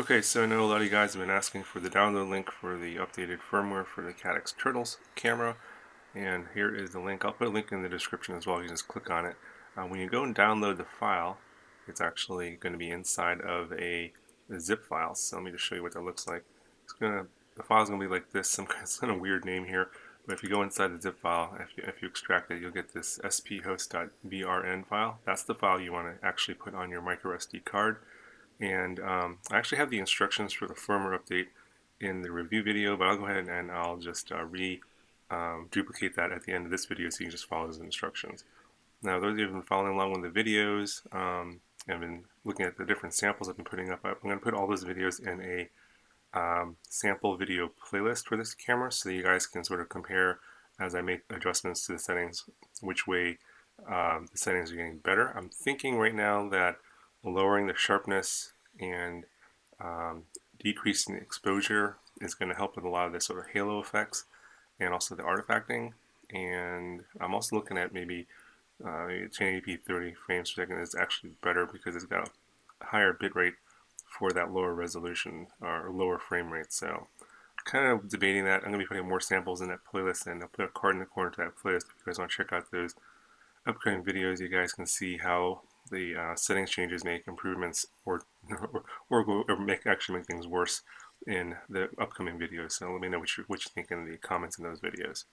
Okay, so I know a lot of you guys have been asking for the download link for the updated firmware for the Caddx Turtles camera, and here is the link. I'll put a link in the description as well. You can just click on it. When you go and download the file, it's actually going to be inside of a zip file. So let me just show you what that looks like. The file's going to be like this, some kind of weird name here. But if you go inside the zip file, if you extract it, you'll get this sphost.brn file. That's the file you want to actually put on your micro SD card. And I actually have the instructions for the firmware update in the review video, but I'll go ahead and I'll just duplicate that at the end of this video so you can just follow those instructions. Now, those of you who have been following along with the videos and been looking at the different samples I've been putting up, I'm going to put all those videos in a sample video playlist for this camera so that you guys can sort of compare as I make adjustments to the settings, which way the settings are getting better. I'm thinking right now that lowering the sharpness and decreasing the exposure is going to help with a lot of the sort of halo effects and also the artifacting. And I'm also looking at maybe 1080p 30 frames per second is actually better because it's got a higher bit rate for that lower resolution or lower frame rate. So kind of debating that. I'm going to be putting more samples in that playlist, and I'll put a card in the corner to that playlist. If you guys want to check out those upcoming videos, you guys can see how the settings changes make improvements or actually make things worse in the upcoming videos. So let me know what you think in the comments in those videos.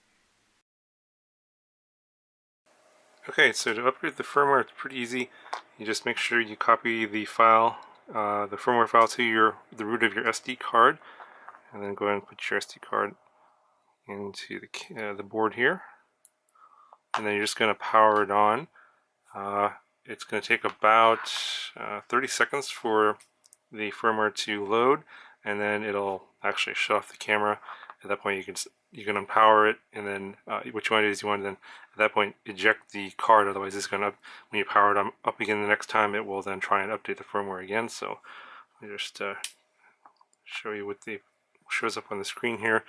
Okay, so to upgrade the firmware, it's pretty easy. You just make sure you copy the file, the firmware file to the root of your SD card, and then go ahead and put your SD card into the board here, and then you're just going to power it on. It's going to take about 30 seconds for the firmware to load, and then it'll actually shut off the camera. At that point, you can unpower it, and then what you want to do is you want to then at that point eject the card. Otherwise, it's going to, when you power it up again the next time, it will then try and update the firmware again. So let me just show you what shows up on the screen here.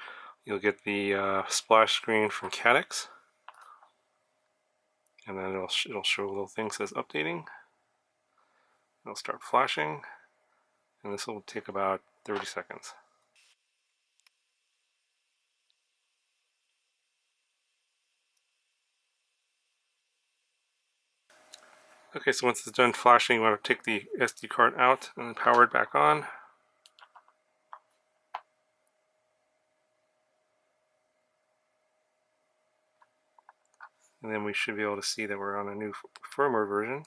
You'll get the splash screen from Caddx. And then it'll show a little thing that says updating. It'll start flashing, and this will take about 30 seconds. Okay, so once it's done flashing, you want to take the SD card out and then power it back on. And then we should be able to see that we're on a new firmware version.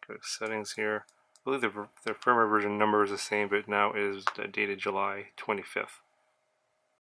Go to settings here. I believe the firmware version number is the same, but now is dated July 25th.